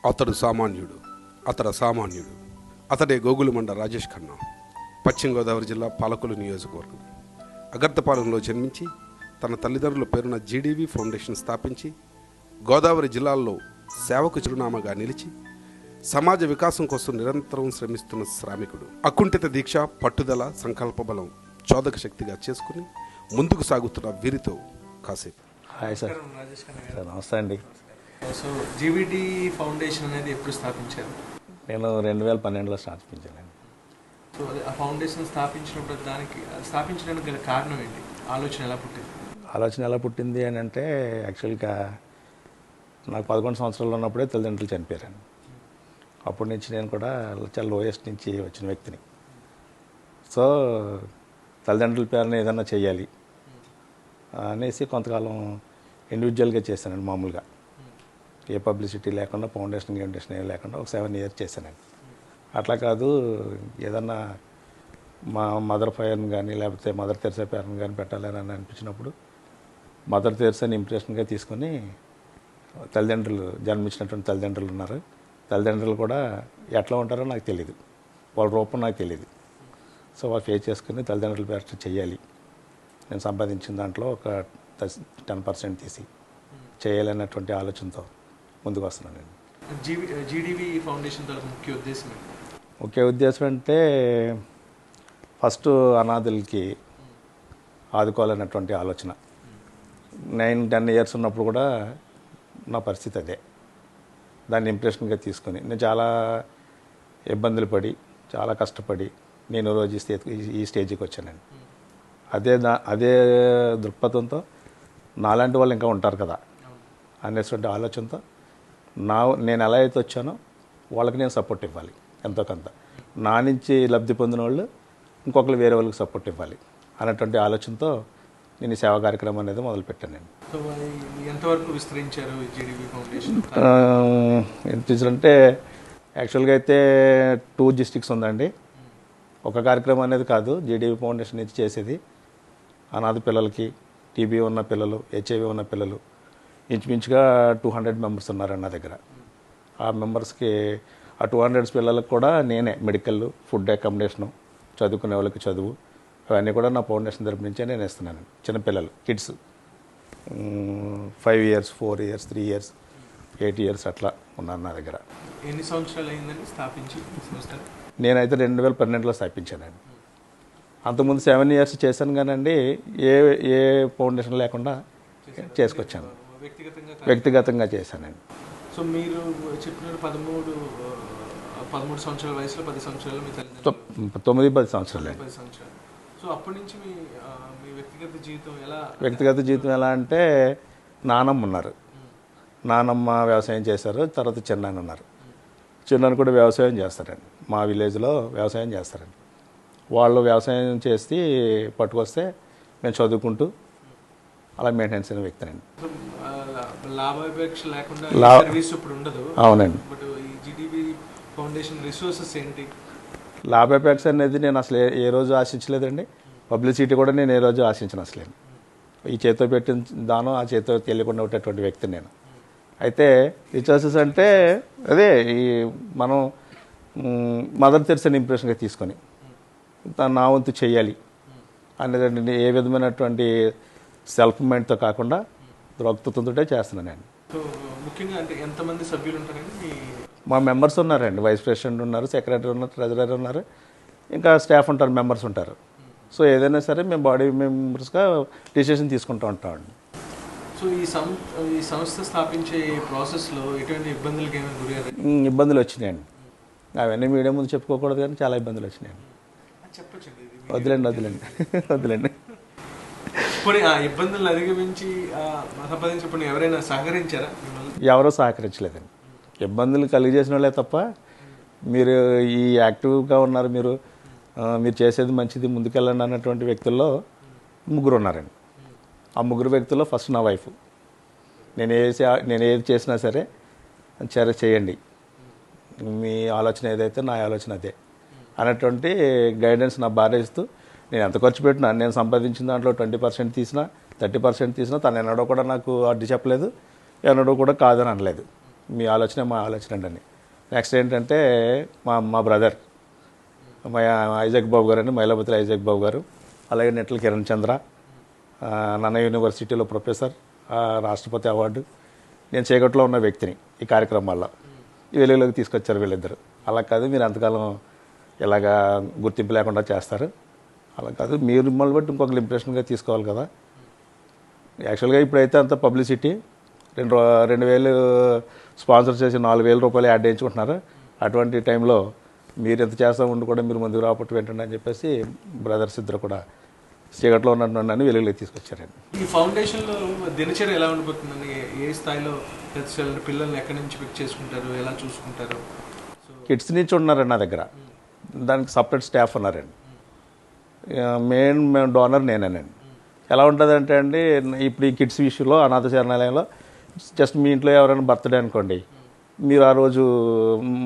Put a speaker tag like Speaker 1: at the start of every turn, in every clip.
Speaker 1: అతడు సామాన్యుడు, అతడు అసామాన్యుడు. అతడే గోగులమండ రాజేష్ ఖన్నా. పశ్చిమ గోదావరి జిల్లా పాలకొల్లు నియోజకవర్గం. అగర్తపాలెంలో జన్మించి తన తల్లిదండ్రుల పేరున జీడీవీ ఫౌండేషన్ స్థాపించి గోదావరి జిల్లాల్లో సేవకు చిరునామాగా నిలిచి సమాజ వికాసం కోసం నిరంతరం శ్రమిస్తున్న శ్రామికుడు. అకుంఠిత దీక్ష, పట్టుదల, సంకల్ప బలం చోదక శక్తిగా చేసుకుని ముందుకు సాగుతున్న వీరితో కాసేపు.
Speaker 2: Hi sir. సార్ నమస్తే అండి.
Speaker 3: సో జీవీడీ ఫౌండేషన్ అనేది ఎప్పుడు స్థాపించారు?
Speaker 2: నేను 2012లో స్థాపించానండి.
Speaker 3: సో ఆ ఫౌండేషన్ స్థాపించడానికి గల కారణం ఏంటి? ఆలోచన ఎలా పుట్టింది
Speaker 2: అని అంటే యాక్చువల్గా నాకు 11 సంవత్సరాలు ఉన్నప్పుడే తల్లిదండ్రులు చనిపోయారండి. అప్పటి నుంచి నేను కూడా చాలా లోయెస్ట్ నుంచి వచ్చిన వ్యక్తిని. సో తల్లిదండ్రుల పేరున ఏదన్నా చేయాలి అనేసి కొంతకాలం ఇండివిజువల్గా చేశానండి. మామూలుగా ఏ పబ్లిసిటీ లేకుండా, ఫౌండేషన్ ఏం లేకుండా ఒక 7 years చేశానండి. అట్లా కాదు, ఏదన్నా మా మదర్ పేరుని కానీ లేకపోతే మదర్ తెరిసా పేరుని కానీ పెట్టాలని అనిపించినప్పుడు మదర్ తెరిసాని ఇంప్రెషన్గా తీసుకొని తల్లిదండ్రులు, జన్మించినటువంటి తల్లిదండ్రులు ఉన్నారు. తల్లిదండ్రులు కూడా ఎట్లా ఉంటారో నాకు తెలియదు, వాళ్ళ రూపం నాకు తెలియదు. సో వాళ్ళు ఫేస్ చేసుకుని తల్లిదండ్రుల పేరు చేయాలి, నేను సంపాదించిన దాంట్లో ఒక 10% తీసి చేయాలన్నటువంటి ఆలోచనతో ముందుకు వస్తున్నానండి.
Speaker 3: జీడీవీ ఫౌండేషన్
Speaker 2: ముఖ్య ఉద్దేశం అంటే ఫస్ట్ అనాథులకి ఆదుకోవాలన్నటువంటి ఆలోచన. 9-10 years ఉన్నప్పుడు కూడా నా పరిస్థితి అదే. దాన్ని ఇంప్రెషన్గా తీసుకొని నేను చాలా ఇబ్బందులు పడి, చాలా కష్టపడి నేను రోజు ఈ స్టేజ్కి వచ్చానండి. అదే దృక్పథంతో నాలాంటి వాళ్ళు ఇంకా ఉంటారు కదా అనేటువంటి ఆలోచనతో నేను ఎలా అయితే వచ్చానో వాళ్ళకి నేను సపోర్ట్ ఇవ్వాలి, ఎంతో కొంత. నా నుంచి లబ్ధి పొందిన వాళ్ళు ఇంకొకరు వేరే వాళ్ళకి సపోర్ట్ ఇవ్వాలి అనేటువంటి ఆలోచనతో నేను ఈ సేవా కార్యక్రమం అనేది మొదలుపెట్టానండి.
Speaker 3: ఎంతవరకు విస్తరించారు జీడీవీ ఫౌండేషన్?
Speaker 2: అంటే యాక్చువల్గా అయితే 2 districts ఉందండి. ఒక కార్యక్రమం అనేది కాదు, జీడీవీ ఫౌండేషన్ నుంచి చేసేది అనాథ పిల్లలకి, టీబీ ఉన్న పిల్లలు, హెచ్ఐవి ఉన్న పిల్లలు, ఇంచుమించుగా 200 members ఉన్నారండి నా దగ్గర. ఆ మెంబర్స్కి ఆ 200 పిల్లలకు కూడా నేనే మెడికల్, ఫుడ్, అకామిడేషను, చదువుకునే వాళ్ళకి చదువు, అవన్నీ కూడా నా ఫౌండేషన్ తరపు నుంచే నేను ఇస్తున్నాను. చిన్నపిల్లలు, kids 5 years, 4 years, 3 years, 8 years అట్లా ఉన్నారు నా దగ్గర.
Speaker 3: ఎన్ని సంవత్సరాలు అయిందని స్థాపించి?
Speaker 2: నేనైతే 2012లో స్థాపించానండి. అంతకుముందు 7 years చేశాను కానండి, ఏ ఫౌండేషన్ లేకుండా చేసుకొచ్చాను, వ్యక్తిగతంగా చేశానండి.
Speaker 3: సో మీరు చెప్పిన 13 సంవత్సరాల వయసులో 10 సంవత్సరాలు మీ తల్లిదండ్రులు
Speaker 2: 9-10 సంవత్సరాలు.
Speaker 3: సో అప్పటి నుంచి మీ
Speaker 2: వ్యక్తిగత జీవితం ఎలా అంటే, నానమ్మ ఉన్నారు, నానమ్మ వ్యవసాయం చేశారు. తర్వాత చిన్నాన్న ఉన్నారు, చిన్నాన్న కూడా వ్యవసాయం చేస్తారండి. మా విలేజ్లో వ్యవసాయం చేస్తారండి. వాళ్ళు వ్యవసాయం చేసి పట్టుకొస్తే మేము చదువుకుంటూ అలా మెయింటెనెన్స్ అయిన వ్యక్తినండి.
Speaker 3: లాభాపేక్ష లేకుండా సర్వీస్ ఇప్పుడు ఉండదు.
Speaker 2: అవునండి.
Speaker 3: బట్ ఈ జీడీవీ ఫౌండేషన్ రిసోర్సెస్ ఏంటి?
Speaker 2: లాభాపేక్ష అనేది నేను అసలు ఏ రోజు ఆశించలేదండి. పబ్లిసిటీ కూడా నేను ఏ రోజు ఆశించను అసలు. ఈ చేతితో పెట్టిన దానం ఆ చేతితో తెలియకుండా ఉండేటువంటి వ్యక్తి నేను. అయితే రిసోర్సెస్ అంటే అదే ఈ మనం మదర్ తెరిసాని ఇంప్రెషన్గా తీసుకొని నా వంతు చేయాలి అనేది ఏ విధమైనటువంటి సెల్ఫ్ మైండ్తో కాకుండా ద్రౌక్తతో చేస్తున్నాను నేను.
Speaker 3: సో ముఖ్యంగా అంటే ఎంతమంది సభ్యులు ఉంటారండి?
Speaker 2: మా మెంబర్స్ ఉన్నారండి, వైస్ ప్రెసిడెంట్ ఉన్నారు, సెక్రటరీ ఉన్నారు, ట్రెజరర్ ఉన్నారు, ఇంకా స్టాఫ్ ఉంటారు, మెంబర్స్ ఉంటారు. సో ఏదైనా సరే మేము బాడీ మెంబర్స్గా డిసిషన్ తీసుకుంటూ ఉంటామండి.
Speaker 3: సో ఈ సంస్థ స్థాపించే ప్రాసెస్లో ఎటువంటి ఇబ్బందులకి ఏమైనా గురయ్యారు?
Speaker 2: ఇబ్బందులు వచ్చినాయండి. అవన్నీ మీడియా ముందు చెప్పుకోకూడదు కానీ చాలా ఇబ్బందులు వచ్చినాయండి.
Speaker 3: చెప్పచ్చండి.
Speaker 2: వదిలేండి.
Speaker 3: పోనీ ఆ ఇబ్బందులను అధిగమించి సంపాదించినప్పుడు ఎవరైనా సహకరించారా?
Speaker 2: ఎవరో సహకరించలేదండి. ఇబ్బందులు కలిగజేసిన వాళ్ళే తప్ప, మీరు ఈ యాక్టివ్గా ఉన్నారు, మీరు చేసేది మంచిది, ముందుకెళ్ళండి అన్నటువంటి వ్యక్తుల్లో 3 ఉన్నారండి. ఆ 3 వ్యక్తుల్లో ఫస్ట్ నా వైఫ్. నేను ఏది చేసినా సరే చేయండి, మీ ఆలోచన ఏదైతే నా ఆలోచన అదే అన్నటువంటి గైడెన్స్ నా భార్య ఇస్తూ, నేను ఎంత ఖర్చు పెట్టినా, నేను సంపాదించిన దాంట్లో 20% తీసినా 30% తీసినా తను ఎన్నడో కూడా నాకు అడ్డు చెప్పలేదు, ఎన్నడో కూడా కాదని అనలేదు. మీ ఆలోచన మా ఆలోచన అండి. నెక్స్ట్ ఏంటంటే మా బ్రదర్ మా ఐజాక్ బాబు గారు అండి, మైలాపతి ఐజాక్ బాబు గారు, అలాగే నెట్ల కిరణ్ చంద్ర, నన్న యూనివర్సిటీలో ప్రొఫెసర్, రాష్ట్రపతి అవార్డు. నేను చీకట్లో ఉన్న వ్యక్తిని ఈ కార్యక్రమాల్లో వెలుగులోకి తీసుకొచ్చారు వీళ్ళిద్దరు. అలా కాదు, మీరు అంతకాలం ఇలాగా గుర్తింపు లేకుండా చేస్తారు, అలా కాదు, మీరు మిమ్మల్ని బట్టి ఇంకొకరు ఇంప్రెషన్గా తీసుకోవాలి కదా. యాక్చువల్గా ఇప్పుడైతే అంత పబ్లిసిటీ 2,000 స్పాన్సర్ చేసి 4,000 రూపాయలు యాడ్ చేయించుకుంటున్నారు. అటువంటి టైంలో మీరు ఎంత చేస్తూ ఉండి కూడా మీరు ముందుకు రాపట్టు ఏంటండి అని చెప్పేసి బ్రదర్స్ ఇద్దరు కూడా చీకట్లో ఉన్నట్టు వెలుగులోకి తీసుకొచ్చారండి.
Speaker 3: ఈ ఫౌండేషన్లో దినచర్య ఎలా ఉండిపోతుందండి? ఏ స్థాయిలో పిల్లల్ని ఎక్కడి నుంచి పిక్ చేసుకుంటారు, ఎలా చూసుకుంటారు?
Speaker 2: కిడ్స్ నుంచి ఉన్నారండి నా దగ్గర, దానికి సపరేట్ స్టాఫ్ ఉన్నారండి. మెయిన్ డోనర్ నేనేనండి. ఎలా ఉంటుందంటే అండి, ఇప్పుడు ఈ కిడ్స్ విషయంలో అనాథ శరణాలయంలో జస్ట్ మీ ఇంట్లో ఎవరైనా బర్త్డే అనుకోండి, మీరు ఆ రోజు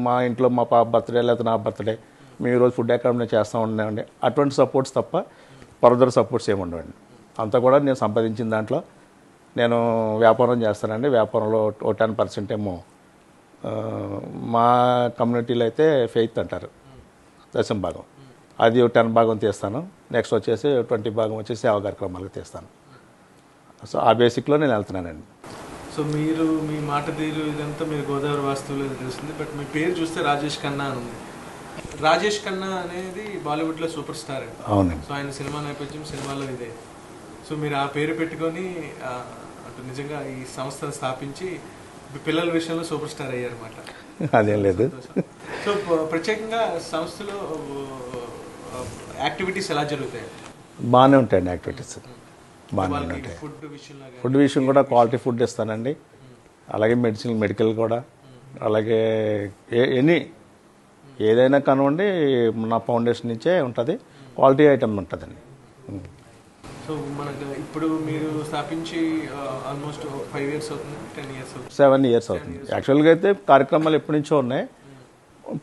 Speaker 2: మా ఇంట్లో మా పాప బర్త్డే లేకపోతే నా బర్త్డే మేము ఈరోజు ఫుడ్ అకామిడేట్ చేస్తూ ఉన్నామండి. అటువంటి సపోర్ట్స్ తప్ప ఫర్దర్ సపోర్ట్స్ ఏమి ఉండవండి. అంతా కూడా నేను సంపాదించిన దాంట్లో నేను వ్యాపారం చేస్తానండి. వ్యాపారంలో 10% ఏమో మా కమ్యూనిటీలో అయితే ఫెయిత్ అంటారు, దశం భాగం, అది 10 భాగం తీస్తాను. నెక్స్ట్ వచ్చేసి 20 భాగం వచ్చేసి సేవా కార్యక్రమాలకు తీస్తాను. సో ఆ బేసిక్లో నేను వెళ్తున్నానండి.
Speaker 3: సో మీరు మీ మాట తీరు ఇదంతా మీరు గోదావరి వాస్తువులో తెలుస్తుంది, బట్ మీ పేరు చూస్తే రాజేష్ ఖన్నా అని ఉంది. రాజేష్ ఖన్నా అనేది బాలీవుడ్లో సూపర్ స్టార్ అండి.
Speaker 2: అవునండి.
Speaker 3: సో ఆయన సినిమా నేపథ్యం సినిమాలో ఇదే. సో మీరు ఆ పేరు పెట్టుకొని అటు నిజంగా ఈ సంస్థను స్థాపించి పిల్లల విషయంలో సూపర్ స్టార్ అయ్యారన్నమాట.
Speaker 2: అదేం లేదు.
Speaker 3: సో ప్రత్యేకంగా సంస్థలో యాక్టివిటీస్ ఎలా జరుగుతాయి?
Speaker 2: బాగానే ఉంటాయండి యాక్టివిటీస్, బాగానే ఉంటాయి. ఫుడ్ విషయం కూడా క్వాలిటీ ఫుడ్ ఇస్తానండి. అలాగే మెడికల్ కూడా, అలాగే ఎనీ ఏదైనా కానివ్వండి నా ఫౌండేషన్ నుంచే ఉంటుంది, క్వాలిటీ ఐటమ్ ఉంటుందండి.
Speaker 3: సో మనకు ఇప్పుడు మీరు స్థాపించి ఆల్మోస్ట్ 5 years అవుతుంది, 10 years అవుతుంది,
Speaker 2: 7 years అవుతుంది. యాక్చువల్గా అయితే కార్యక్రమాలు ఎప్పటి నుంచో ఉన్నాయి.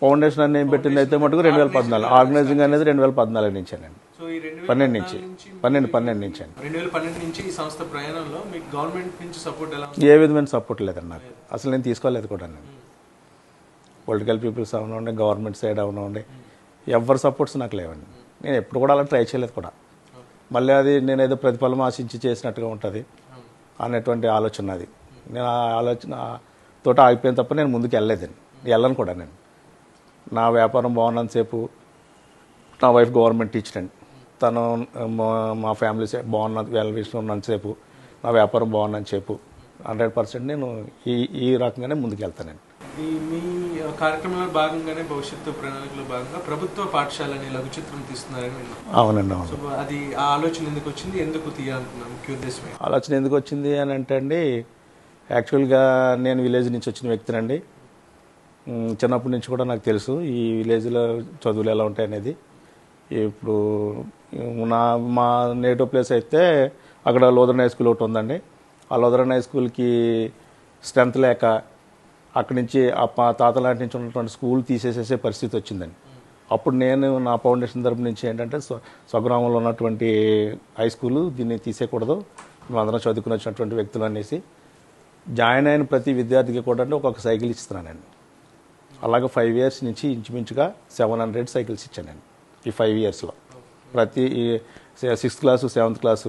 Speaker 2: ఫౌండేషన్ అని ఏం పెట్టింది అయితే మటుకు 2014, ఆర్గనైజింగ్ అనేది 2014 నుంచేనండి.
Speaker 3: సో ఈ
Speaker 2: 12 నుంచి 12 నుంచి అండి.
Speaker 3: 2012 నుంచి ఈ సంస్థ ప్రయాణంలో మీకు గవర్నమెంట్ నుంచి సపోర్ట్ ఎలా ఉంది?
Speaker 2: ఏ విధమైన సపోర్ట్ లేదండి నాకు, అసలు నేను తీసుకోలేదు కూడా. నేను పొలిటికల్ పీపుల్స్ అవనండి, గవర్నమెంట్ సైడ్ అవనండి, ఎవరి సపోర్ట్స్ నాకు లేవండి. నేను ఎప్పుడు కూడా అలా ట్రై చేయలేదు కూడా. మళ్ళీ అది నేను ఏదో ప్రతిఫలం ఆశించి చేసినట్టుగా ఉంటుంది అనేటువంటి ఆలోచన అది. నేను ఆ ఆలోచన తోట ఆగిపోయిన తప్ప నేను ముందుకు వెళ్ళలేదండి, వెళ్ళను కూడా. నేను నా వ్యాపారం బాగున్నంతసేపు, నా వైఫ్ గవర్నమెంట్ టీచర్ అండి, తను మా ఫ్యామిలీ బాగున్న వాళ్ళ విషయంలో ఉన్నంతసేపు, నా వ్యాపారం బాగున్నంతసేపు 100% నేను ఈ రకంగానే ముందుకు వెళ్తానండి.
Speaker 3: మీ కార్యక్రమంలో భాగంగానే భవిష్యత్తు ప్రణాళికలో భాగంగా ప్రభుత్వ పాఠశాలని లఘు చిత్రం తీస్తున్నారని విన్నాను.
Speaker 2: అవునండి, అవును.
Speaker 3: సో అది ఆ ఆలోచన ఎందుకు వచ్చింది, ఎందుకు తీయాలనుకున్నాను, ముఖ్య ఉద్దేశమే
Speaker 2: ఆలోచన ఎందుకు వచ్చింది అని అంటే అండి, యాక్చువల్గా నేను విలేజ్ నుంచి వచ్చిన వ్యక్తినండి. చిన్నప్పటి నుంచి కూడా నాకు తెలుసు ఈ విలేజ్లో చదువులు ఎలా ఉంటాయి అనేది. ఇప్పుడు మా నేటివ్ ప్లేస్ అయితే అక్కడ లోదరన్ హై స్కూల్ ఒకటి ఉందండి. ఆ లోదరన్ హై స్కూల్కి స్ట్రెంత్ లేక అక్కడి నుంచి ఆ తాతల నాటి నుంచి ఉన్నటువంటి స్కూల్ తీసేసేసే పరిస్థితి వచ్చిందండి. అప్పుడు నేను నా ఫౌండేషన్ తరపు నుంచి ఏంటంటే స్వగ్రామంలో ఉన్నటువంటి హై స్కూలు దీన్ని తీసేయకూడదు, మేమందరం చదువుకుని వచ్చినటువంటి వ్యక్తులు అనేసి జాయిన్ అయిన ప్రతి విద్యార్థికి కూడా ఒక్కొక్క సైకిల్ ఇస్తున్నానండి. అలాగే 5 years నుంచి ఇంచుమించుగా 700 సైకిల్స్ ఇచ్చానండి ఈ 5 yearsలో. ప్రతి 6th class 7th class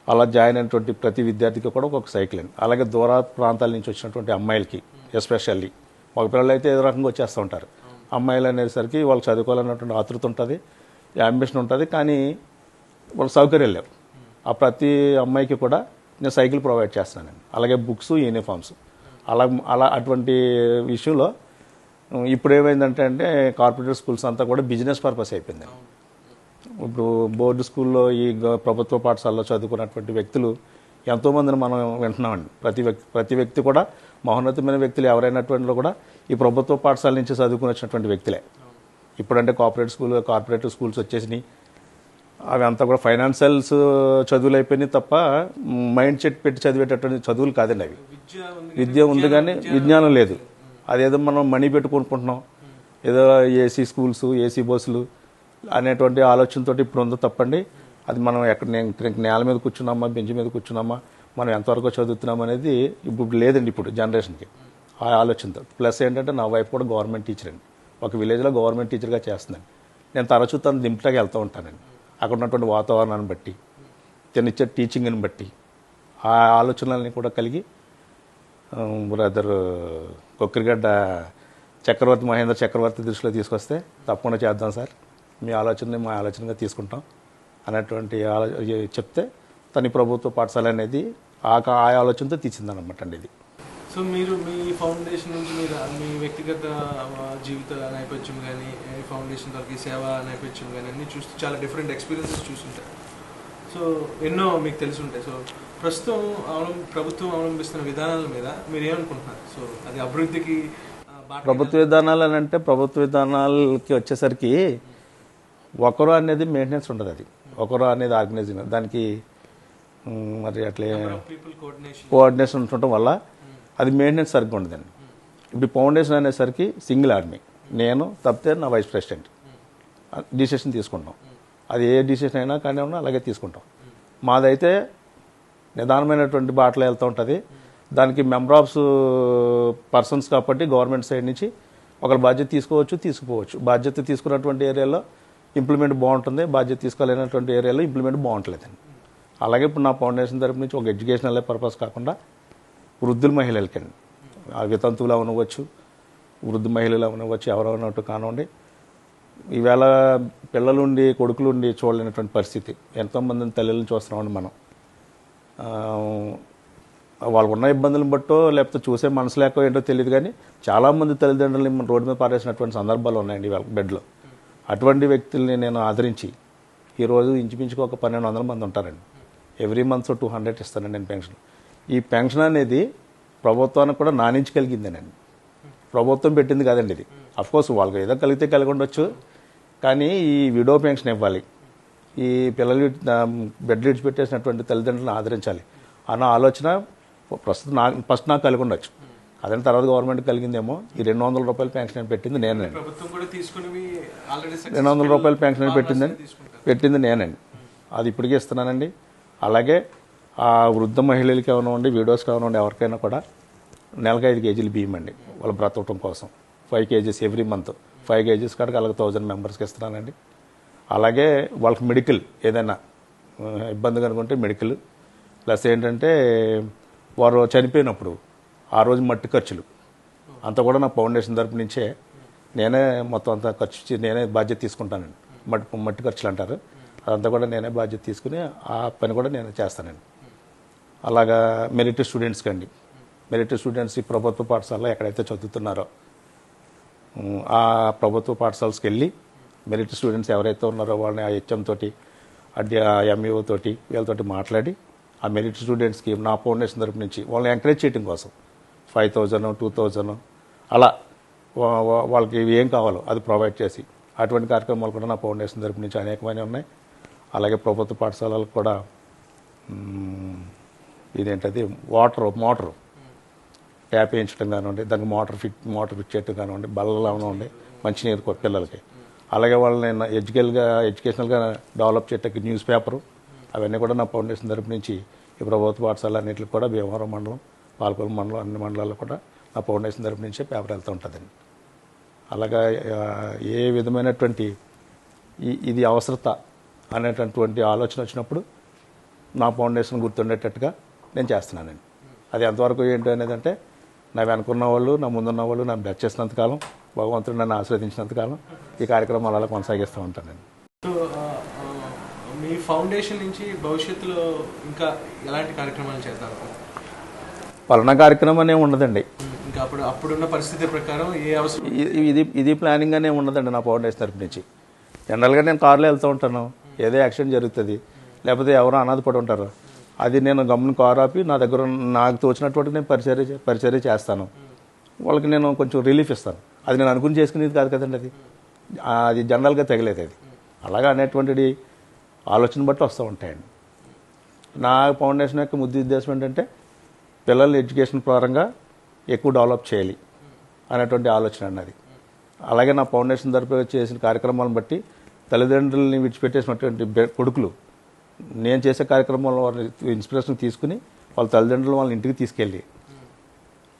Speaker 2: అలా జాయిన్ అయినటువంటి ప్రతి విద్యార్థికి కూడా ఒక్కొక్క సైకిల్ అండి. అలాగే దూర ప్రాంతాల నుంచి వచ్చినటువంటి అమ్మాయిలకి ఎస్పెషల్లీ, మగ పిల్లలు అయితే ఏదో రకంగా వచ్చేస్తూ ఉంటారు, అమ్మాయిలు అనేసరికి వాళ్ళు చదువుకోవాలన్నటువంటి ఆతృత ఉంటుంది, అంబిషన్ ఉంటుంది, కానీ వాళ్ళ సౌకర్యాలు లేవు. ఆ ప్రతి అమ్మాయికి కూడా నేను సైకిల్ ప్రొవైడ్ చేస్తున్నానండి. అలాగే బుక్స్, యూనిఫామ్స్. అలా అటువంటి విషయంలో ఇప్పుడు ఏమైందంటే కార్పొరేట్ స్కూల్స్ అంతా కూడా బిజినెస్ పర్పస్ అయిపోయింది. ఇప్పుడు బోర్డు స్కూల్లో ఈ ప్రభుత్వ పాఠశాలలో చదువుకున్నటువంటి వ్యక్తులు ఎంతోమందిని మనం వింటున్నామండి. ప్రతి వ్యక్తి కూడా మహోన్నతమైన వ్యక్తులు ఎవరైనటువంటి కూడా ఈ ప్రభుత్వ పాఠశాల నుంచి చదువుకుని వచ్చినటువంటి వ్యక్తులే. ఇప్పుడంటే కార్పొరేట్ స్కూల్స్ వచ్చేసినాయి. అవి అంతా కూడా ఫైనాన్షియల్స్ చదువులు అయిపోయినాయి తప్ప మైండ్ సెట్ పెట్టి చదివేటటువంటి చదువులు కాదండి అవి. విద్య ఉంది కానీ విజ్ఞానం లేదు. అదేదో మనం మనీ పెట్టి కొనుక్కుంటున్నాం, ఏదో ఏసీ స్కూల్స్, ఏసీ బస్సులు అనేటువంటి ఆలోచనతో ఇప్పుడు ఉందో తప్పండి. అది మనం నేల మీద కూర్చున్నామా, బెంచ్ మీద కూర్చున్నామా, మనం ఎంతవరకు చదువుతున్నాం అనేది ఇప్పుడు లేదండి ఇప్పుడు జనరేషన్కి. ఆ ఆలోచనతో. ప్లస్ ఏంటంటే నా వైఫ్ కూడా గవర్నమెంట్ టీచర్ అండి, ఒక విలేజ్లో గవర్నమెంట్ టీచర్గా చేస్తుందండి. నేను తరచూ తను దింపటానికి వెళ్తూ ఉంటానండి, అక్కడ ఉన్నటువంటి వాతావరణాన్ని బట్టి, తనిచ్చే టీచింగ్ని బట్టి, ఆ ఆలోచనలన్నీ కూడా కలిగి బ్రదర్ కొక్కిరిగడ్డ చక్రవర్తి మహేంద్ర చక్రవర్తి దృష్టిలో తీసుకొస్తే తప్పకుండా చేద్దాం సార్, మీ ఆలోచనని మా ఆలోచనగా తీసుకుంటాం అనేటువంటి చెప్తే తన ప్రభుత్వ పాఠశాల అనేది ఆ ఆలోచనతో తీసిందనమాట అండి ఇది.
Speaker 3: సో మీరు మీ ఫౌండేషన్ నుంచి మీరు మీ వ్యక్తిగత జీవిత నేపథ్యం కానీ ఫౌండేషన్ తరగతి సేవ నేపథ్యం కానీ అన్నీ చూస్తూ చాలా డిఫరెంట్ ఎక్స్పీరియన్సెస్ చూస్తుంటారు. సో ఎన్నో మీకు తెలిసి ఉంటాయి. సో ప్రస్తుతం ప్రభుత్వం అవలంబిస్తున్న విధానాల మీద మీరు ఏమనుకుంటున్నారు? సో అది అభివృద్ధికి
Speaker 2: ప్రభుత్వ విధానాలు అని అంటే, ప్రభుత్వ విధానాలకి వచ్చేసరికి ఒకరు అనేది మెయింటెనెన్స్ ఉండదు, అది ఒకరు అనేది ఆర్గనైజింగ్, దానికి మరి అట్లే కోఆర్డినేషన్ ఉండటం వల్ల అది మెయింటెనెన్స్ సరిగ్గా ఉండదండి. ఇప్పుడు ఫౌండేషన్ అనేసరికి సింగిల్ ఆర్మీ, నేను తప్పితే నా వైస్ ప్రెసిడెంట్ డిసిషన్ తీసుకుంటాం. అది ఏ డిసిషన్ అయినా కానీ అలాగే తీసుకుంటాం. మాదైతే నిదానమైనటువంటి బాటలో వెళ్తూ ఉంటుంది. దానికి మెంబర్ ఆఫ్ పర్సన్స్ కాబట్టి గవర్నమెంట్ సైడ్ నుంచి ఒకరు బాధ్యత తీసుకోవచ్చు, తీసుకుపోవచ్చు. బాధ్యత తీసుకున్నటువంటి ఏరియాలో ఇంప్లిమెంట్ బాగుంటుంది, బాధ్యత తీసుకోలేనటువంటి ఏరియాలో ఇంప్లిమెంట్ బాగుంటలేదండి. అలాగే ఇప్పుడు నా ఫౌండేషన్ తరపు నుంచి ఒక ఎడ్యుకేషనల్ పర్పస్ కాకుండా వృద్ధుల మహిళలకండి, ఆ వితంతువులు అవనవచ్చు, వృద్ధ మహిళలు అవనవచ్చు, ఎవరన్నట్టు కానివ్వండి, ఈవేళ పిల్లలుండి కొడుకులుండి చూడలేనటువంటి పరిస్థితి, ఎంతోమందిని తల్లిని చూస్తున్నామండి మనం. వాళ్ళకు ఉన్న ఇబ్బందులను బట్టో లేకపోతే చూసే మనసు లేకో ఏంటో తెలియదు, కానీ చాలామంది తల్లిదండ్రులని రోడ్డు మీద పారేసినటువంటి సందర్భాలు ఉన్నాయండి వాళ్ళ బెడ్లో. అటువంటి వ్యక్తుల్ని నేను ఆదరించి ఈరోజు ఇంచుమించుకు ఒక 1200 మంది ఉంటారండి. ఎవ్రీ మంత్ 200 ఇస్తానండి నేను పెన్షన్. ఈ పెన్షన్ అనేది ప్రభుత్వానికి కూడా నానించగలిగిందేనండి, ప్రభుత్వం పెట్టింది కాదండి ఇది. అఫ్కోర్స్ వాళ్ళకి ఏదో కలిగితే కలిగి ఉండొచ్చు, కానీ ఈ విడో పెన్షన్ ఇవ్వాలి, ఈ పిల్లలు బెడ్లు విడిచిపెట్టేసినటువంటి తల్లిదండ్రులను ఆదరించాలి అన్న ఆలోచన ప్రస్తుతం ఫస్ట్ నాకు కలిగి ఉండొచ్చు. అదే తర్వాత గవర్నమెంట్ కలిగిందేమో. ఈ 200 రూపాయల పెన్షన్ పెట్టింది నేనండి, 200 రూపాయల పెన్షన్ పెట్టింది నేనండి. అది ఇప్పటికే ఇస్తున్నానండి. అలాగే ఆ వృద్ధ మహిళలకి ఏమైనా వీడియోస్ కానివ్వండి, ఎవరికైనా కూడా నెలకు 5 కేజీలు బియ్యం అండి వాళ్ళ బ్రతకటం కోసం. 5 కేజీస్ ఎవ్రీ మంత్, 5 కేజీస్ కాడికి అలాగే 1000 మెంబర్స్కి ఇస్తున్నానండి. అలాగే వాళ్ళకి మెడికల్ ఏదైనా ఇబ్బంది కనుకుంటే మెడికల్, ప్లస్ ఏంటంటే వారు చనిపోయినప్పుడు ఆ రోజు మట్టి ఖర్చులు అంతా కూడా నా ఫౌండేషన్ తరపు నుంచే నేనే మొత్తం అంతా ఖర్చు నేనే బాధ్యత తీసుకుంటానండి. మట్టి ఖర్చులు అంటారు, అదంతా కూడా నేనే బాధ్యత తీసుకుని ఆ పని కూడా నేనే చేస్తానండి. అలాగా మెరిట్ స్టూడెంట్స్కి అండి, మెరిట్ స్టూడెంట్స్ ఈ ప్రభుత్వ పాఠశాలలో ఎక్కడైతే చదువుతున్నారో ఆ ప్రభుత్వ పాఠశాలకి వెళ్ళి మెరిట్ స్టూడెంట్స్ ఎవరైతే ఉన్నారో వాళ్ళని ఆ హెచ్ఎం తోటి అంటే ఆ ఎంఈఓ తోటి వీళ్ళతోటి మాట్లాడి ఆ మెరిట్ స్టూడెంట్స్కి నా ఫౌండేషన్ తరపు నుంచి వాళ్ళని ఎంకరేజ్ చేయడం కోసం 5000, 2000 అలా వాళ్ళకి ఏం కావాలో అది ప్రొవైడ్ చేసి అటువంటి కార్యక్రమాలు కూడా నా ఫౌండేషన్ తరపు నుంచి అనేకమైనవి ఉన్నాయి. అలాగే ప్రభుత్వ పాఠశాలలకు కూడా ఇదేంటది మోటారు ట్యాప్ వేయించడం కానివ్వండి, దానికి మోటార్ ఫిట్ చేయడం కానివ్వండి, బల్లలు కానివ్వండి, మంచినీరు పిల్లలకి. అలాగే వాళ్ళని ఎడ్యుకేషనల్గా డెవలప్ చేయడానికి న్యూస్ పేపరు అవన్నీ కూడా నా ఫౌండేషన్ తరపు నుంచి ఈ ప్రభుత్వ పాఠశాల అన్నింటికి కూడా భీమవరం మండలం, పాలకొల్లు మండలం, అన్ని మండలాల్లో కూడా నా ఫౌండేషన్ తరపు నుంచే పేపర్ వెళ్తూ ఉంటుందండి. అలాగా ఏ విధమైనటువంటి ఇది అవసరత అనేటటువంటి ఆలోచన వచ్చినప్పుడు నా ఫౌండేషన్ గుర్తుండేటట్టుగా నేను చేస్తున్నానండి. అది ఎంతవరకు ఏంటి అనేది అంటే నా వెనుకున్న వాళ్ళు, నా ముందున్న వాళ్ళు నన్ను బ్లెస్ చేసినంతకాలం, భగవంతుడు నన్ను ఆశీర్వదించినంతకాలం ఈ కార్యక్రమాలు అలా కొనసాగిస్తూ ఉంటానండి.
Speaker 3: సో మీ ఫౌండేషన్ నుంచి భవిష్యత్తులో ఇంకా ఎలాంటి కార్యక్రమాలు చేద్దాం?
Speaker 2: పలానా కార్యక్రమం అనే ఉండదండి,
Speaker 3: ఇంకా అప్పుడున్న పరిస్థితి ప్రకారం ఏ అవసరం
Speaker 2: ఇది ప్లానింగ్ అనే ఉండదండి నా ఫౌండేషన్ తరపు నుంచి. జనరల్గా నేను కారులో వెళ్తూ ఉంటాను, ఏదో యాక్సిడెంట్ జరుగుతుంది, లేకపోతే ఎవరో అనాథ పడి ఉంటారు, అది నేను గమ్మున కారు ఆపి నా దగ్గర నాకు తోచినటువంటి నేను పరిచర్య చేస్తాను, వాళ్ళకి నేను కొంచెం రిలీఫ్ ఇస్తాను. అది నేను అనుకుని చేసుకునేది కాదు కదండి, అది జనరల్గా తగిలేదు. అది అలాగా అనేటువంటిది ఆలోచన బట్టి వస్తూ ఉంటాయండి. నా ఫౌండేషన్ యొక్క ఉద్దేశం ఏంటంటే పిల్లల ఎడ్యుకేషన్ పరంగా ఎక్కువ డెవలప్ చేయాలి అనేటువంటి ఆలోచన అన్నది. అలాగే నా ఫౌండేషన్ తరపు చేసిన కార్యక్రమాలను బట్టి తల్లిదండ్రులని విడిచిపెట్టేసినటువంటి కొడుకులు నేను చేసే కార్యక్రమంలో వాళ్ళని ఇన్స్పిరేషన్ తీసుకుని వాళ్ళ తల్లిదండ్రులు వాళ్ళని ఇంటికి తీసుకెళ్ళి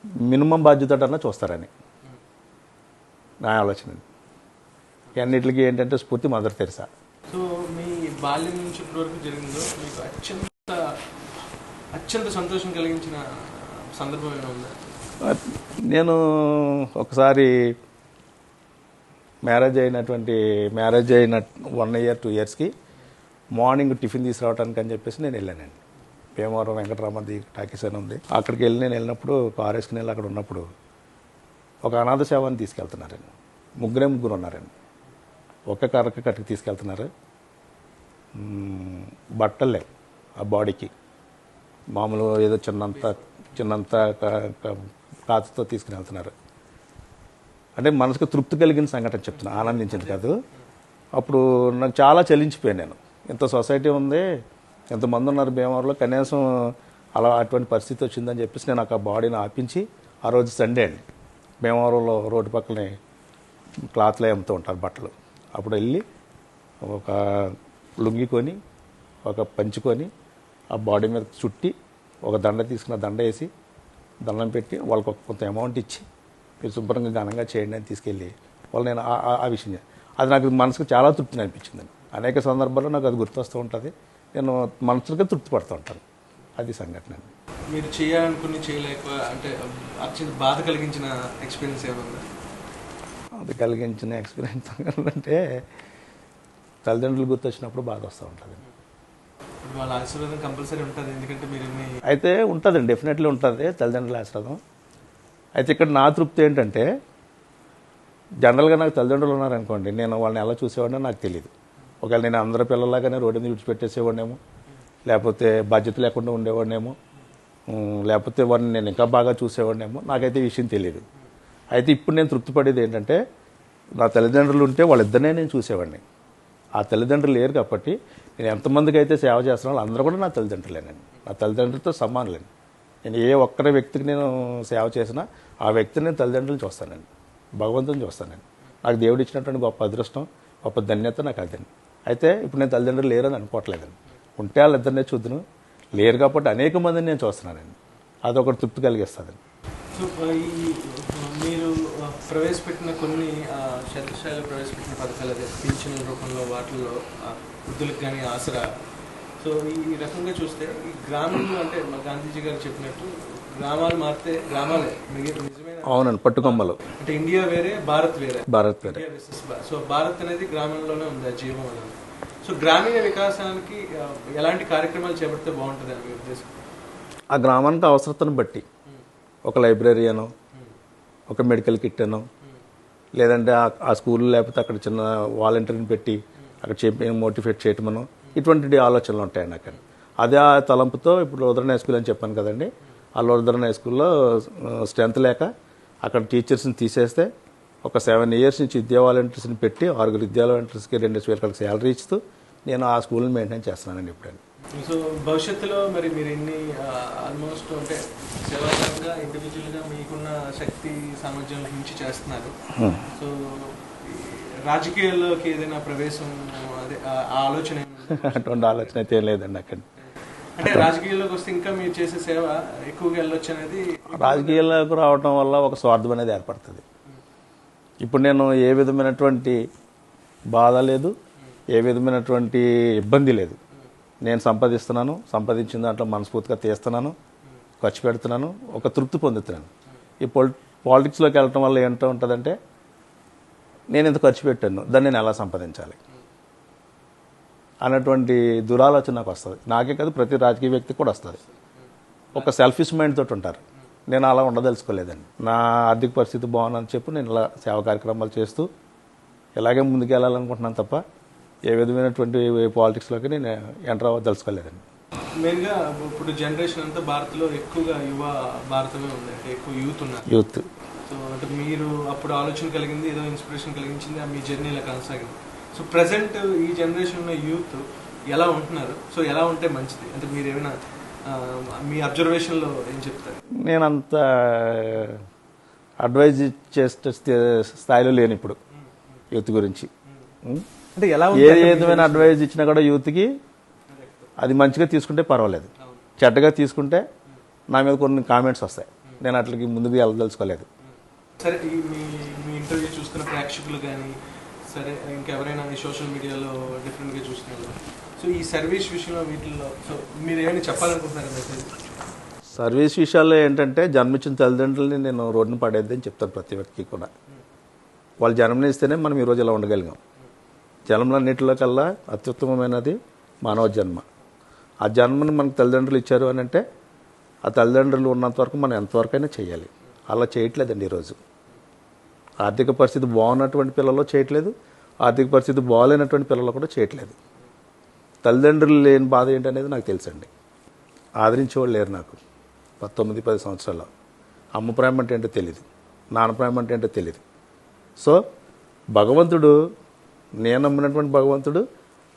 Speaker 2: మినిమం బాధ్యతటన్నా చూస్తారని నా ఆలోచన. అన్నిటికీ ఏంటంటే స్ఫూర్తి మదర్ తెరిసా.
Speaker 3: సో మీ బాల్యం నుంచి ఇప్పటి వరకు జరిగిందో మీకు అత్యంత సంతోషం కలిగించిన సందర్భం ఏమైనా ఉందా?
Speaker 2: నేను ఒకసారి మ్యారేజ్ అయిన 1 year 2 yearsకి మార్నింగ్ టిఫిన్ తీసుకురావడానికి అని చెప్పేసి నేను వెళ్ళానండి. భీమవరం వెంకటరామది టాకీస్ అని ఉంది, అక్కడికి నేను వెళ్ళినప్పుడు కారు వేసుకుని వెళ్ళి అక్కడ ఉన్నప్పుడు ఒక అనాథ సేవని తీసుకెళ్తున్నారండి. ముగ్గురు ఉన్నారండి. ఒక కర్రకి కట్టుకు తీసుకెళ్తున్నారు. బట్టలు లేవు ఆ బాడీకి, మామూలు ఏదో చిన్నంత కాచుతో తీసుకుని వెళ్తున్నారు. అంటే మనసుకు తృప్తి కలిగిన సంఘటన చెప్తున్నా, ఆనందించింది కాదు. అప్పుడు నాకు చాలా చలించిపోయాను. నేను ఇంత సొసైటీ ఉంది, ఎంతమంది ఉన్నారు భీమవరంలో, కనీసం అటువంటి పరిస్థితి వచ్చిందని చెప్పేసి నేను ఆ బాడీని ఆపించి, ఆ రోజు సండే అండి, భీమవరంలో రోడ్డు పక్కనే క్లాత్లో అమ్ముతూ ఉంటారు బట్టలు. అప్పుడు వెళ్ళి ఒక లుంగి కొని, ఒక పంచుకొని, ఆ బాడీ మీద చుట్టి, ఒక దండ తీసుకున్న దండ వేసి దండం పెట్టి వాళ్ళకి కొంత అమౌంట్ ఇచ్చి మీరు శుభ్రంగా ఘనంగా చేయండి అని తీసుకెళ్ళి వాళ్ళు నేను ఆ విషయం అది నాకు మనసుకు చాలా తృప్తిని అనిపించిందండి. అనేక సందర్భాల్లో నాకు అది గుర్తొస్తూ ఉంటుంది. నేను మనసుగా తృప్తి పడుతూ ఉంటాను. అది సంఘటన.
Speaker 3: మీరు చేయాలనుకుని చేయలేక అంటే అత్యంత బాధ కలిగించిన ఎక్స్పీరియన్స్ ఏమన్నా?
Speaker 2: అది కలిగించిన ఎక్స్పీరియన్స్ అంటే తల్లిదండ్రులు గుర్తొచ్చినప్పుడు బాధ వస్తూ ఉంటుంది.
Speaker 3: వాళ్ళ ఆశీర్వాదం కంపల్సరీ ఉంటుంది, ఎందుకంటే మీరు
Speaker 2: అయితే ఉంటుందండి, డెఫినెట్లీ ఉంటుంది తల్లిదండ్రుల ఆశీర్వాదం. అయితే ఇక్కడ నా తృప్తి ఏంటంటే, జనరల్గా నాకు తల్లిదండ్రులు ఉన్నారనుకోండి, నేను వాళ్ళని ఎలా చూసేవాడినో నాకు తెలియదు. ఒకవేళ నేను అందరి పిల్లలాగానే రోడ్డు మీద విడిచిపెట్టేసేవాడినేమో, లేకపోతే బాధ్యత లేకుండా ఉండేవాడినేమో, లేకపోతే వాడిని నేను ఇంకా బాగా చూసేవాడినేమో, నాకైతే ఈ విషయం తెలియదు. అయితే ఇప్పుడు నేను తృప్తి పడేది ఏంటంటే, నా తల్లిదండ్రులు ఉంటే వాళ్ళిద్దరినే నేను చూసేవాడిని. ఆ తల్లిదండ్రులు లేరు కాబట్టి నేను ఎంతమందికి అయితే సేవ చేస్తున్నానో అందరూ కూడా నా తల్లిదండ్రులేనండి. నా తల్లిదండ్రులతో సమానులేండి. నేను ఏ ఒక్కరి వ్యక్తికి నేను సేవ చేసినా ఆ వ్యక్తిని నేను తల్లిదండ్రులు చూస్తానండి, భగవంతుని చూస్తానండి. నాకు దేవుడు ఇచ్చినటువంటి గొప్ప అదృష్టం, గొప్ప ధన్యత నాకు అదండి. అయితే ఇప్పుడు నేను తల్లిదండ్రులు లేరని అనుకోవట్లేదండి. ఉంటే వాళ్ళిద్దరినే చూద్దును, లేరు కాబట్టి అనేక మందిని నేను చూస్తున్నానండి. అదొకటి తృప్తి కలిగిస్తుందండి.
Speaker 3: సో మీరు ప్రవేశపెట్టిన కొన్ని క్షేత్రస్థాయిలో ప్రవేశపెట్టిన పథకాలు, అదే పింఛన్ల రూపంలో వాటిల్లో వృద్ధులకు కానీ ఆసరా, సో ఈ రకంగా చూస్తే ఈ గ్రామంలో అంటే మా గాంధీజీ గారు చెప్పినట్టు గ్రామాలు మారితే గ్రామాలే నిజమైన.
Speaker 2: అవునండి, పట్టుకొమ్మలు.
Speaker 3: అంటే ఇండియా వేరే, భారత్ వేరే. సో భారత్ అనేది గ్రామంలోనే ఉంది ఆ జీవం అనేది. సో గ్రామీణ వికాసానికి ఎలాంటి కార్యక్రమాలు చేపడితే బాగుంటుంది అని మీ ఉద్దేశం?
Speaker 2: ఆ గ్రామానికి అవసరతను బట్టి ఒక లైబ్రరీ అనో, ఒక మెడికల్ కిట్ అనో, లేదంటే ఆ స్కూల్ లేకపోతే అక్కడ చిన్న వాలంటీర్ని పెట్టి అక్కడ మోటివేట్ చేయటమనో, ఇటువంటి ఆలోచనలు ఉంటాయండి అక్కడ. అదే ఆ తలంపుతో ఇప్పుడు లోదరన్ హై స్కూల్ అని చెప్పాను కదండి, ఆ లోదరన్ హై స్కూల్లో స్ట్రెంత్ లేక అక్కడ టీచర్స్ని తీసేస్తే ఒక 7 years నుంచి విద్యా వాలంటీర్స్ని పెట్టి 6 విద్యా వాలంటీర్స్కి 2,000 శాలరీ ఇస్తూ నేను ఆ స్కూల్ని మెయింటైన్ చేస్తున్నానండి ఇప్పుడండి.
Speaker 3: సో భవిష్యత్తులో మరి మీరు ఎన్ని ఆల్మోస్ట్ అంటే సేవాపరంగా ఇండివిజువల్గా మీకున్న శక్తి సామర్థ్యం నుంచి చేస్తున్నారు. సో రాజకీయాల్లోకి ఏదైనా ప్రవేశం, అదే ఆలోచన
Speaker 2: అటువంటి ఆలోచన అయితే ఏం లేదండి అక్కడ.
Speaker 3: అంటే రాజకీయాల్లోకి వస్తే ఇంకా మీరు చేసే సేవ ఎక్కువగా వెళ్ళొచ్చు అనేది.
Speaker 2: రాజకీయాల్లోకి రావడం వల్ల ఒక స్వార్థం అనేది ఏర్పడుతుంది. ఇప్పుడు నేను ఏ విధమైనటువంటి బాధ లేదు, ఏ విధమైనటువంటి ఇబ్బంది లేదు. నేను సంపాదిస్తున్నాను, సంపాదించిన దాంట్లో మనస్ఫూర్తిగా తీస్తున్నాను, ఖర్చు పెడుతున్నాను, ఒక తృప్తి పొందుతున్నాను. ఈ పాలిటిక్స్లోకి వెళ్ళటం వల్ల ఏంటో ఉంటుందంటే, నేను ఇంత ఖర్చు పెట్టాను, దాన్ని నేను ఎలా సంపాదించాలి అన్నటువంటి దురాలోచన నాకు వస్తుంది. నాకే కాదు, ప్రతి రాజకీయ వ్యక్తికి కూడా వస్తుంది. ఒక సెల్ఫిష్ మైండ్ తోటి ఉంటారు. నేను అలా ఉండదలుచుకోలేదండి. నా ఆర్థిక పరిస్థితి బాగుందని చెప్పి నేను ఇలా సేవా కార్యక్రమాలు చేస్తూ ఇలాగే ముందుకు వెళ్ళాలనుకుంటున్నాను తప్ప ఏ విధమైనటువంటి పాలిటిక్స్లోకి నేను ఎంటర్ అవ్వదలుచుకోలేదండి.
Speaker 3: మెయిన్గా ఇప్పుడు జనరేషన్ అంతా భారత్లో ఎక్కువగా యువ భారతమే ఉంది, అంటే ఎక్కువ యూత్ ఉన్నారు.
Speaker 2: యూత్.
Speaker 3: సో అంటే మీరు అప్పుడు ఆలోచన కలిగింది, ఏదో ఇన్స్పిరేషన్ కలిగించింది, మీ జర్నీ ఇలా కొనసాగింది. సో ప్రజెంట్ ఈ జనరేషన్లో యూత్ ఎలా ఉంటున్నారు? సో ఎలా ఉంటే మంచిది అంటే మీరు ఏమైనా మీ అబ్జర్వేషన్లో ఏం చెప్తారు?
Speaker 2: నేను అంత అడ్వైజ్ చేసే స్థాయిలో లేను ఇప్పుడు యూత్ గురించి.
Speaker 3: అంటే ఎలా
Speaker 2: ఏ విధమైన అడ్వైజ్ ఇచ్చినా కూడా యూత్కి అది మంచిగా తీసుకుంటే పర్వాలేదు, చెడ్డగా తీసుకుంటే నా మీద కొన్ని కామెంట్స్ వస్తాయి. నేను అట్లకి ముందుకు వెళ్ళదలుచుకోలేదు.
Speaker 3: సరే, మీ మీ ఇంటర్వ్యూ చూస్తున్న ప్రేక్షకులు కానీ సరే ఇంకెవరైనా ఈ సోషల్ మీడియాలో డిఫరెంట్గా చూస్తున్నారు, సో ఈ సర్వీస్ విషయంలో వీటిల్లో సో మీరు ఏమైనా చెప్పాలనుకుంటున్నారు మెసేజ్?
Speaker 2: సర్వీస్ విషయాల్లో ఏంటంటే జన్మించిన తల్లిదండ్రులని నేను రోడ్డున పడేద్దని చెప్తాను ప్రతి వ్యక్తికి కూడా. వాళ్ళు జన్మనిస్తేనే మనం ఈరోజు ఇలా ఉండగలిగాం. జన్మలన్నింటిలో కల్లా అత్యుత్తమమైనది మానవ జన్మ. ఆ జన్మను మనకు తల్లిదండ్రులు ఇచ్చారు అని అంటే ఆ తల్లిదండ్రులు ఉన్నంత వరకు మనం ఎంతవరకైనా చేయాలి. అలా చేయట్లేదండి ఈరోజు. ఆర్థిక పరిస్థితి బాగున్నటువంటి పిల్లలు చేయట్లేదు, ఆర్థిక పరిస్థితి బాగాలేనటువంటి పిల్లలు కూడా చేయట్లేదు. తల్లిదండ్రులు లేని బాధ ఏంటనేది నాకు తెలుసండి. ఆదరించేవాళ్ళు లేరు నాకు 9-10 సంవత్సరాలు. అమ్మ ప్రేమ అంటే ఏంటో తెలియదు, నాన్న ప్రేమ అంటే ఏంటో తెలియదు. సో భగవంతుడు, నేను నమ్మినటువంటి భగవంతుడు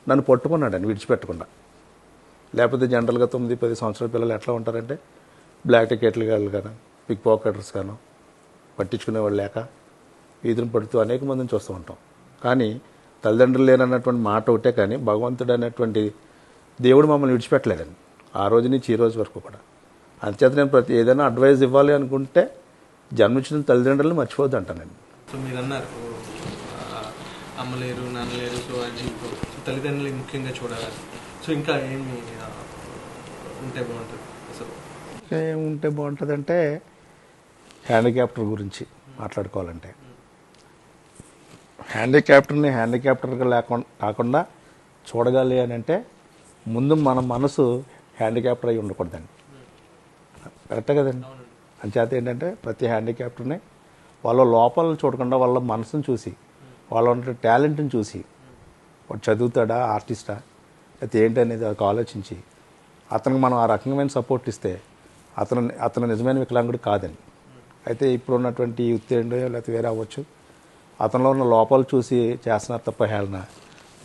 Speaker 2: నన్ను పట్టుకున్నాడని విడిచిపెట్టకుండా. లేకపోతే జనరల్గా 9-10 సంవత్సరాల పిల్లలు ఎట్లా ఉంటారంటే బ్లాక్ టికెట్లు కానీ పిక్ పాకెటర్స్ గాను పట్టించుకునేవాళ్ళు లేక వీధిని పడుతూ అనేక మందిని చూస్తూ ఉంటాం. కానీ తల్లిదండ్రులు లేనన్నటువంటి మాట ఒకటే, కానీ భగవంతుడు అనేటువంటి దేవుడు మమ్మల్ని విడిచిపెట్టలేదండి ఆ రోజు నుంచి ఈ రోజు వరకు కూడా. అంచేత నేను ఏదైనా అడ్వైజ్ ఇవ్వాలి అనుకుంటే జన్మించిన తల్లిదండ్రులను మర్చిపోద్దు అంటానండి.
Speaker 3: సో మీరు అన్నారు అమ్మ లేరు, నాన్న లేరు, సో ఆ జీవితం తల్లిదండ్రులు ముఖ్యంగా చూడాలి. సో ఇంకా ఏమి ఉంటే బాగుంటుంది? అసలు
Speaker 2: ఏముంటే బాగుంటుందంటే హ్యాండిక్యాప్టర్ గురించి మాట్లాడుకోవాలంటే, హ్యాండిక్యాప్టర్ని హ్యాండిక్యాప్టర్గా కాకుండా చూడగాలి అని అంటే ముందు మన మనసు హ్యాండిక్యాప్టర్ అయి ఉండకూడదండి. కరెక్టే కదండి. అంచేత ఏంటంటే ప్రతి హ్యాండిక్యాప్టర్ని వాళ్ళ లోపాలను చూడకుండా వాళ్ళ మనసును చూసి, వాళ్ళ ఉన్న టాలెంట్ని చూసి, వాడు చదువుతాడా, ఆర్టిస్టా, అయితే ఏంటి అనేది అది ఆలోచించి అతనికి మనం ఆ రకమైన సపోర్ట్ ఇస్తే అతను నిజమైన వికలాంగుడు కాదని. అయితే ఇప్పుడు ఉన్నటువంటి యూత్ లేకపోతే వేరే అవ్వచ్చు, అతనిలో ఉన్న లోపాలు చూసి చేస్తున్నారు తప్ప హేళన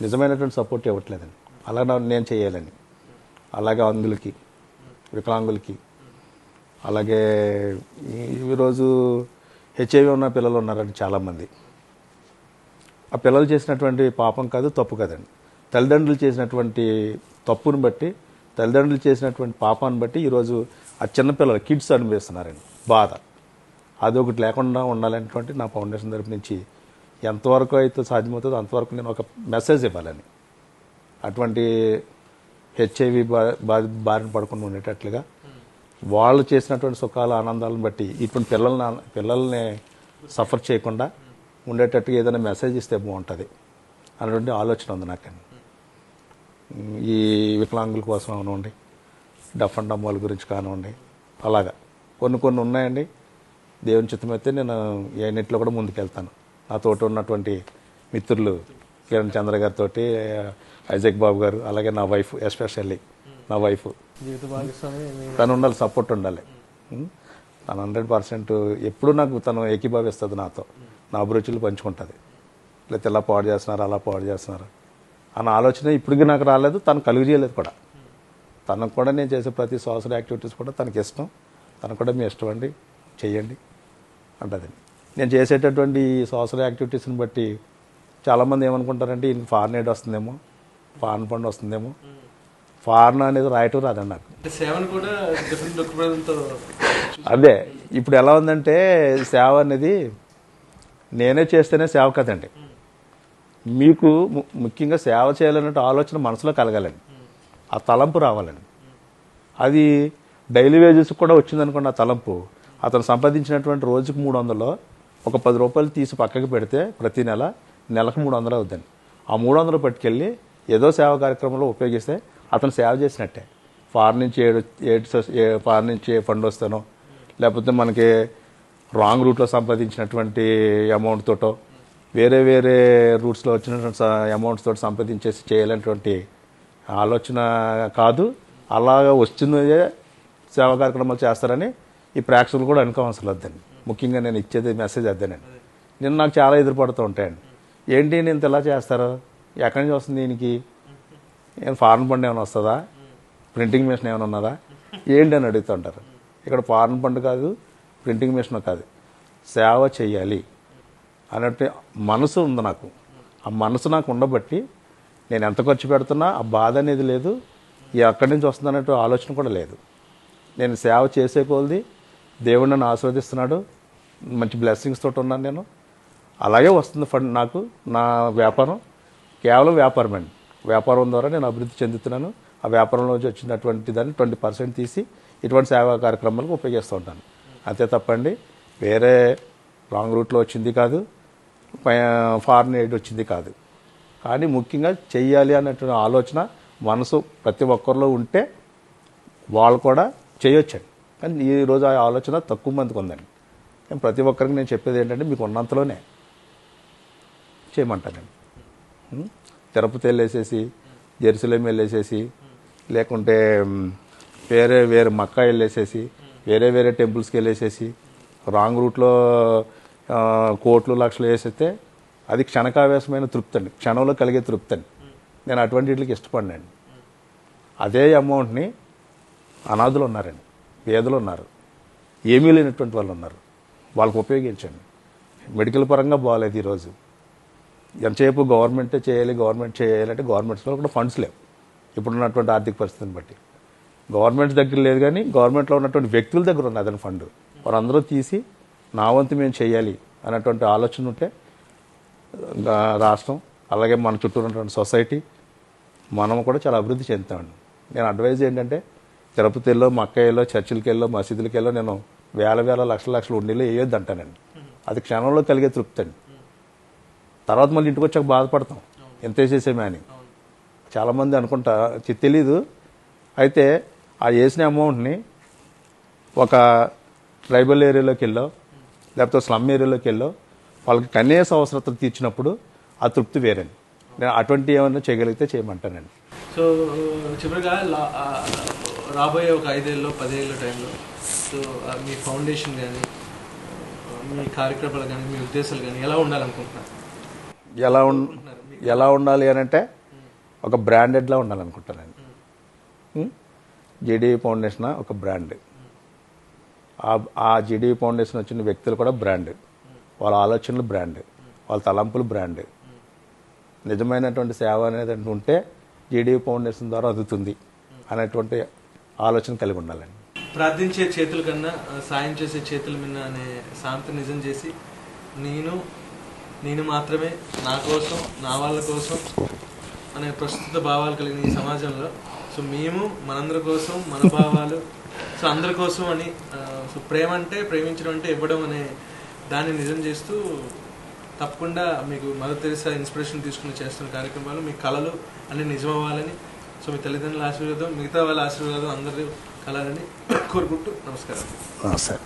Speaker 2: నిజమైనటువంటి సపోర్ట్ ఇవ్వట్లేదండి. అలా నేను చేయాలని, అలాగే అందులకి వికలాంగులకి, అలాగే ఈరోజు హెచ్ఐవి ఉన్న పిల్లలు ఉన్నారండి చాలామంది. ఆ పిల్లలు చేసినటువంటి పాపం కాదు, తప్పు కదండి. తల్లిదండ్రులు చేసినటువంటి తప్పును బట్టి, తల్లిదండ్రులు చేసినటువంటి పాపాన్ని బట్టి ఈరోజు ఆ చిన్నపిల్లలు కిడ్స్ అనిపిస్తున్నారండి బాధ. అదొకటి లేకుండా ఉండాలనేటువంటి నా ఫౌండేషన్ తరపు నుంచి ఎంతవరకు అయితే సాధ్యమవుతుందో అంతవరకు నేను ఒక మెసేజ్ ఇవ్వాలని, అటువంటి హెచ్ఐవి బారిన పడకుండా ఉండేటట్లుగా వాళ్ళు చేసినటువంటి సుఖాలు ఆనందాలను బట్టి ఇటువంటి పిల్లల్ని సఫర్ చేయకుండా ఉండేటట్టుగా ఏదైనా మెసేజ్ ఇస్తే బాగుంటుంది అనేటువంటి ఆలోచన ఉంది నాకండి. ఈ వికలాంగుల కోసం అవనివ్వండి, డఫ్ అండ్ డమ్ వాళ్ళ గురించి కానివ్వండి, అలాగా కొన్ని ఉన్నాయండి. దేవుని చిత్తమైతే నేను ఏన్నింటిలో కూడా ముందుకెళ్తాను. నాతోటి ఉన్నటువంటి మిత్రులు కిరణ్ చంద్ర గారితో, ఐజక్ బాబు గారు, అలాగే నా వైఫ్, ఎస్పెషల్లీ నా వైఫ్, తను ఉండాలి, సపోర్ట్ ఉండాలి. తను 100% ఎప్పుడు నాకు తను ఏకీభావిస్తుంది నాతో, నా అభిరుచులు పంచుకుంటుంది. లేకపోతే ఇలా పాడు చేస్తున్నారు, అలా పాడు చేస్తున్నారు అన్న ఆలోచన ఇప్పటికీ నాకు రాలేదు, తను కలుగు చేయలేదు కూడా. తనకు కూడా నేను చేసే ప్రతి సోషల్ యాక్టివిటీస్ కూడా తనకి ఇష్టం, తనకు కూడా మీ ఇష్టం అండి చెయ్యండి అంటుంది. నేను చేసేటటువంటి సోషల్ యాక్టివిటీస్ని బట్టి చాలామంది ఏమనుకుంటారంటే ఈయన ఫారెన్ ఎయిడ్ వస్తుందేమో, ఫారెన్ ఫండ్ వస్తుందేమో. ఫారెన్ అనేది రాయటం రాదండి నాకు. అదే ఇప్పుడు ఎలా ఉందంటే సేవ అనేది నేనే చేస్తేనే సేవ కదండి. మీకు ముఖ్యంగా సేవ చేయాలన్నట్టు ఆలోచన మనసులో కలగాలండి, ఆ తలంపు రావాలండి. అది డైలీ వేజెస్ కూడా వచ్చిందనుకోండి ఆ తలంపు, అతను సంపాదించినటువంటి రోజుకు 300లో ఒక 10 రూపాయలు తీసి పక్కకి పెడితే ప్రతి నెలకు 300 అవుద్దండి. ఆ 300 పట్టుకెళ్ళి ఏదో సేవా కార్యక్రమంలో ఉపయోగిస్తే అతను సేవ చేసినట్టే. ఫారెన్ నుంచి ఏ ఫండ్ వస్తానో, లేకపోతే మనకి రాంగ్ రూట్లో సంపాదించినటువంటి అమౌంట్ తోటో, వేరే రూట్స్లో వచ్చినటువంటి అమౌంట్స్ తోటి సంపాదించేసి చేయాలనేటువంటి ఆలోచన కాదు. అలాగా వస్తున్నదే సేవా కార్యక్రమాలు చేస్తారని ఈ ప్రేక్షకులు కూడా అనుకోవాల్సిన వద్దండి. ముఖ్యంగా నేను ఇచ్చేది మెసేజ్ అదేనండి. నేను నాకు చాలా ఎదురుపడుతూ ఉంటాయండి, ఏంటి నేను ఇలా చేస్తారు, ఎక్కడి నుంచి వస్తుంది దీనికి, ఏం ఫారెన్ ఫండ్ ఏమైనా వస్తుందా, ప్రింటింగ్ మిషన్ ఏమైనా ఉన్నదా, ఏంటి అని అడుగుతుంటారు. ఇక్కడ ఫారెన్ ఫండ్ కాదు, ప్రింటింగ్ మిషన్ కాదు, సేవ చేయాలి అన్నట్టు మనసు ఉంది నాకు. ఆ మనసు నాకు ఉండబట్టి నేను ఎంత ఖర్చు పెడుతున్నా ఆ బాధ అనేది లేదు, ఎక్కడి నుంచి వస్తుంది అన్నట్టు ఆలోచన కూడా లేదు. నేను సేవ చేసే కొలది దేవుడు నన్ను ఆశీర్వదిస్తున్నాడు, మంచి బ్లెస్సింగ్స్ తోటి ఉన్నాను నేను. అలాగే వస్తుంది ఫండ్ నాకు. నా వ్యాపారం కేవలం వ్యాపారం అండి. వ్యాపారం ద్వారా నేను అభివృద్ధి చెందుతున్నాను. ఆ వ్యాపారంలోంచి వచ్చినటువంటి దాన్ని 20% తీసి ఇటువంటి సేవా కార్యక్రమాలకు ఉపయోగిస్తూ ఉంటాను. అంతే తప్పండి వేరే లాంగ్ రూట్లో వచ్చింది కాదు, ఫారిన్ ఎయిడ్ వచ్చింది కాదు. కానీ ముఖ్యంగా చెయ్యాలి అన్నటువంటి ఆలోచన మనసు ప్రతి ఒక్కరిలో ఉంటే వాళ్ళు కూడా చేయొచ్చండి. కానీ ఈరోజు ఆ ఆలోచన తక్కువ మందికి ఉందండి. కానీ ప్రతి ఒక్కరికి నేను చెప్పేది ఏంటంటే మీకు ఉన్నంతలోనే చేయమంటానండి. తిరుపతి వెళ్ళేసేసి, జెరూసలేం వెళ్ళేసేసి, లేకుంటే వేరే మక్కా వెళ్ళేసేసి, వేరే టెంపుల్స్కి వెళ్ళేసేసి రాంగ్ రూట్లో కోట్లు లక్షలు వేసేస్తే అది క్షణకావేశమైన తృప్తి అండి, క్షణంలో కలిగే తృప్తి అండి. నేను అటువంటి వీటికి ఇష్టపడినండి. అదే అమౌంట్ని అనాథులు ఉన్నారండి, పేదలు ఉన్నారు, ఏమీ లేనటువంటి వాళ్ళు ఉన్నారు, వాళ్ళకి ఉపయోగించండి. మెడికల్ పరంగా బాగాలేదు ఈరోజు. ఎంతసేపు గవర్నమెంటే చేయాలి అంటే గవర్నమెంట్స్లో కూడా ఫండ్స్ లేవు ఇప్పుడున్నటువంటి ఆర్థిక పరిస్థితిని బట్టి. గవర్నమెంట్ దగ్గర లేదు, కానీ గవర్నమెంట్లో ఉన్నటువంటి వ్యక్తుల దగ్గర ఉన్నది అదని ఫండ్. వారందరూ తీసి నా వంతు మేము చేయాలి అన్నటువంటి ఆలోచన ఉంటే రాష్ట్రం అలాగే మన చుట్టూ ఉన్నటువంటి సొసైటీ మనం కూడా చాలా అభివృద్ధి చెందుతామండి. నేను అడ్వైజ్ ఏంటంటే తిరుపతిలో, మక్కయ్యలో, చర్చిలకెళ్ళో, మసీదులకెళ్ళో నేను వేల లక్షలు ఉండేలో వేయొద్దు అంటానండి. అది క్షణంలో కలిగే తృప్తి అండి. తర్వాత మళ్ళీ ఇంటికి వచ్చాక బాధపడతాం ఎంత వేసేసేమే అని. చాలామంది అనుకుంటా తెలీదు. అయితే ఆ వేసిన అమౌంట్ని ఒక ట్రైబల్ ఏరియాలోకి వెళ్ళో లేకపోతే స్లమ్ ఏరియాలోకి వెళ్ళో వాళ్ళకి కనీస అవసరతలు తీర్చినప్పుడు ఆ తృప్తి వేరండి. నేను అటువంటి ఏమైనా చేయగలిగితే చేయమంటానండి.
Speaker 3: సో చివరిగా రాబోయే ఒక 5 ఏళ్ళలో 10 ఏళ్ళ టైంలో సో మీ ఫౌండేషన్ కానీ మీ కార్యక్రమాలు కానీ మీ ఉద్దేశాలు కానీ ఎలా ఉండాలనుకుంటున్నారు?
Speaker 2: ఎలా ఉండాలి అని అంటే ఒక బ్రాండెడ్లా ఉండాలనుకుంటానండి. జీడీవీ ఫౌండేషన్ ఒక బ్రాండ్. ఆ జీడీవీ ఫౌండేషన్ వచ్చిన వ్యక్తులు కూడా బ్రాండ్, వాళ్ళ ఆలోచనలు బ్రాండ్, వాళ్ళ తలంపులు బ్రాండ్. నిజమైనటువంటి సేవ అనేది ఉంటే జీడీవీ ఫౌండేషన్ ద్వారా అందుతుంది అనేటువంటి ఆలోచన కలిగి ఉండాలండి.
Speaker 3: ప్రార్థించే చేతుల కన్నా సాయం చేసే చేతుల మీద అనే సామెత నిజం చేసి నేను మాత్రమే నా కోసం, నా వాళ్ళ కోసం అనే ప్రస్తుత భావాలు కలిగిన ఈ సమాజంలో సో మేము మనందరి కోసం, మన భావాలు సో అందరి కోసం అని సో ప్రేమ అంటే, ప్రేమించడం అంటే ఇవ్వడం అనే దాన్ని నిజం చేస్తూ తప్పకుండా మీకు మదర్ తెరెసా ఇన్స్పిరేషన్ తీసుకుని చేస్తున్న కార్యక్రమాలు మీ కళలు అన్ని నిజం అవ్వాలని సో మీ తల్లిదండ్రుల ఆశీర్వాదం, మిగతా వాళ్ళ ఆశీర్వాదం అందరూ కలాలని కోరుకుంటూ నమస్కారం.
Speaker 2: సరే.